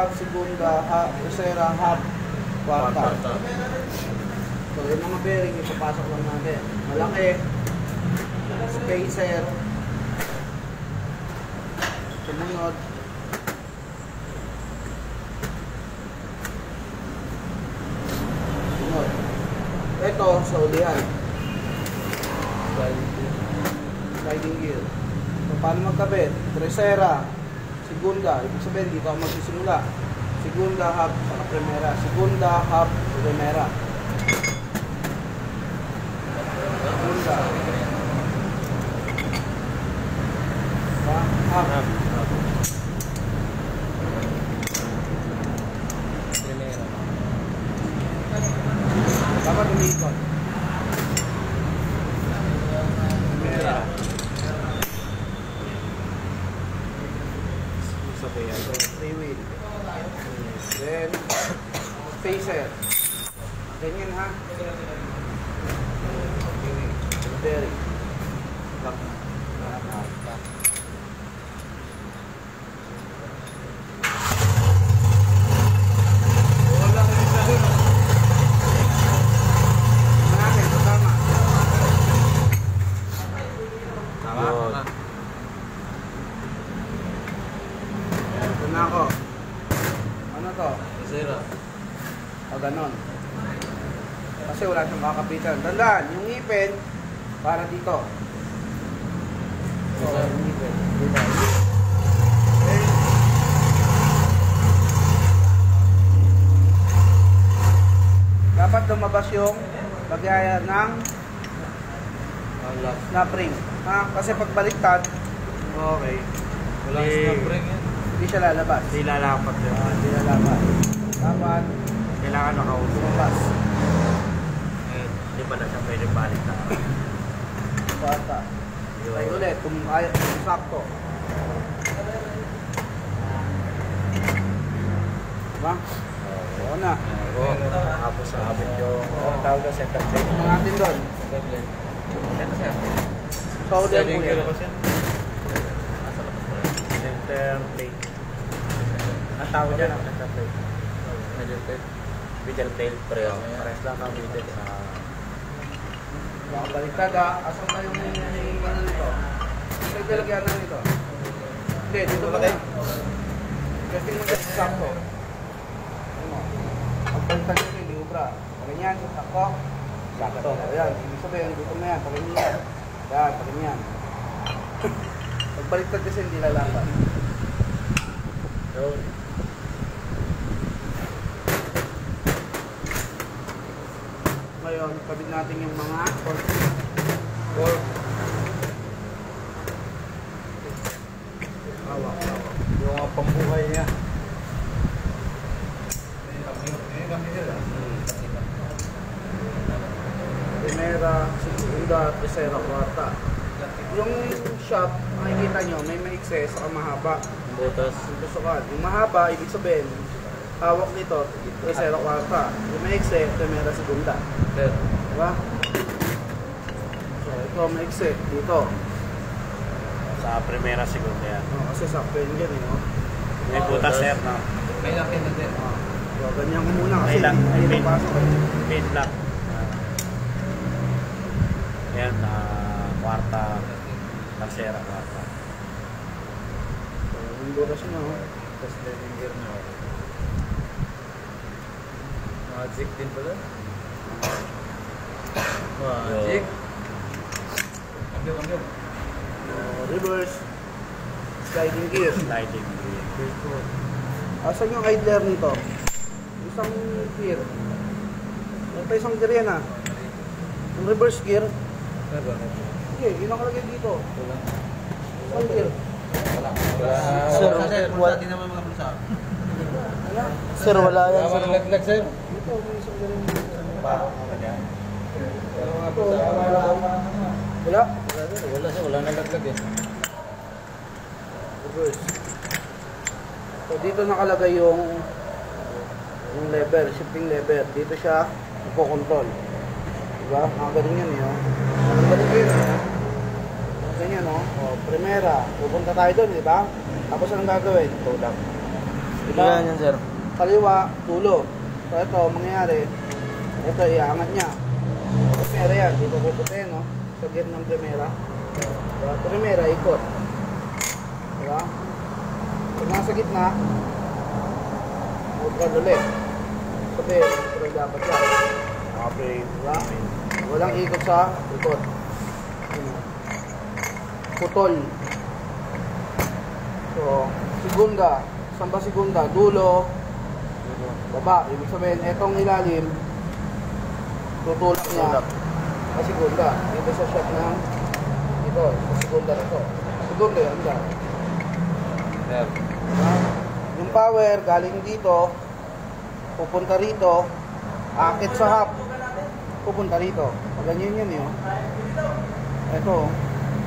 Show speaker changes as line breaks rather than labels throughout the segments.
half, segunda, half, tercera, half, kwarta. So, yung mga bearing, ipapasok lang natin. Malaki, spacer, sumunod, sunod. Ito, sa ulihan. Sliding gear. So, paano magkabit? Tercera, segunda, ibig sabihin dito ako magsisimula. Segunda, half, saka primera. Segunda, half, primera. Segunda. Half.
Primera.
Dapat umikot. Primera. Free wheel. Then, spacer. Ganyan ha. Bearing. Lock. Na ako. Ano to?
Zero.
O ganon. Kasi wala siyang kakapitan. Tandaan, yung ngipin, para dito. So, yung ngipin. Dito. Okay. Dapat lumabas yung lagayan ng snap ring. Ha? Kasi pag baliktad, okay.
Walang snap ring yan.
Hindi siya lalabas.
Hindi lalapat yun.
Hindi lalabas. Dapat
Kailangan nakausap.
lumabas.
Hindi pa na siya pwede balik na.
Bata. Tayo ulit. Kung sakto. Diba? Oo na.
Oo. Tapos sa abit yung tawag na center plate.
Ito natin doon.
Center plate. Center plate.
Solder po yan.
Center plate. Ang tawag dyan ang center plate. Middle tail. Middle tail. Parehas lang ang middle.
Baka baliktad ha. Asan na yung ano nito? May talagyan na nito. Hindi, dito pa rin. Testing mo dyan sakto. Pag baliktad nito, hindi ubra. Ganyan, sakto. Sakto. Ayan, ibig sabihin, dito mo yan. Pagin yan. Ayan, pagin yan. Pag baliktad kasi hindi lalaban. Ngayon, kabit natin yung mga cork. Hawak.
Yung mga pambuhay niya.
Primera, segunda, tercera, kwarta. Yung shop, makikita nyo, may maikse sa mahaba.
Butas.
Yung tusukan. Yung mahaba, ibig sabihin, hawak nito, tercera, kwarta. Yung maikse, primera, segunda. Diba? So, ito maikse, dito.
Sa primera segunda yan.
Kasi sakto yun yan eh, no?
May butas sir, no?
May laki na din.
So, ganyan ko muna kasi
May lock.
hindi pasok eh.
Pin lock. Yan, kwarta. Tercera, kwarta.
So, yung butas nyo,
Tapos landing gear nyo. Magic din pala. Magic.
Kambyo.
reverse, sliding gear.
Sliding gear.
Asan yung idler nito? Isang gear. Ito isang gear yan ah. Yung reverse gear. Sige, yun nakalagay dito. Isang gear.
Sir, wala din naman mga bulsa.
Wala.
Sir, wala yan.
Wala nalaglag, sir.
Dito, may isang gear yung dito.
Ito,
Wala.
wala sir, wala nalaglag eh.
Reverse. So dito nakalagay yung lever, shifting lever. Dito siya ipo-control. Diba? Nakagaling yan eh. Oh. Nakagaling yun eh. Ganyan oh. Oh, primera. Pupunta tayo doon, di ba? Tapos anong gagawin? Tulak. Diba?
yan, sir.
Kaliwa, tulo. So ito, mangyayari, ito, iangat niya. Primera yan, dito puputin, no? Sa gear ng primera. Diba? Primera, ikot. Diba? Pag nasa gitna, neutral ulit. Sabi, neutral dapat yan.
Okay.
Diba? Walang ikot sa ikot. Ano? Putol. So, segunda. Saan ba segunda? Dulo. Baba. Ibig sabihin, etong ilalim, tutulak niya. Sa segunda. Dito sa shot ng ito. Sa segunda na ito. Segunda yan.
Sir.
Diba? Yung power, galing dito, pupunta rito, akit sa hub, pupunta rito. Ganyan yan yun. Ito,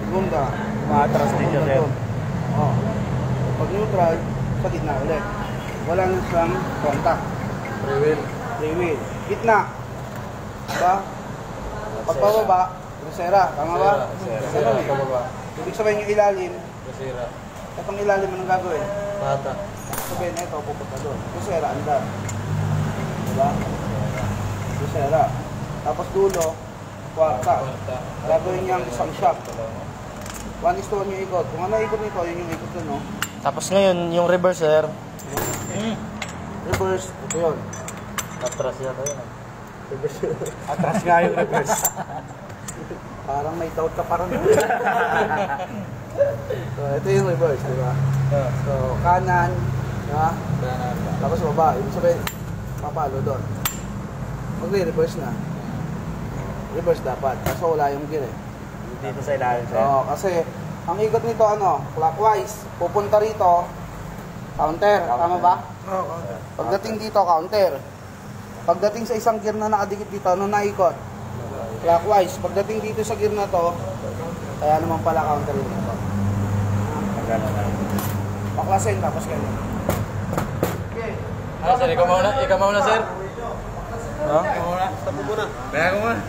segunda.
Maatras din siya, sir.
Oh. Pag neutral, sa gitna ulit. Wala na siyang contact.
Free wheel.
Free wheel. Gitna. Diba? Pagpababa, resera. Tama ba?
Resera.
Resera.
Pababa.
Ibig sabihin yung ilalim,
Resera.
itong ilalim anong gagawin?
Pata.
Sabihin, ito, pupunta doon. Resera, andar. Diba? Resera. Tapos dulo, kwarta. Gagawin niyang isang shock. 1:1 yung ikot. Kung ano ikot nito, yun yung ikot doon, no?
Tapos ngayon, yung reverse, sir.
Reverse, ito yun.
Atras yata yun.
Reverse.
Atras nga yung reverse.
Parang may doubt ka parang. So, ito yung reverse, di ba? So, kanan, diba? Tapos baba. Ibig sabihin, papalo doon. Magre-reverse na. Reverse dapat. Kaso wala yung gear eh.
Dito sa ilalim, sir.
Oo, kasi ang ikot nito ano, clockwise. Pupunta rito, counter. Tama ba?
Oo.
Pagdating dito, counter. Pagdating sa isang gear na nakadikit dito, ano naikot? Clockwise. Pagdating dito sa gear na to, kaya naman pala counter yun ito. Baklasin, tapos ganyan. Okay.
Sir, ikaw mauna, sir.
Ikaw muna. Stop mo muna. Kaya ko muna.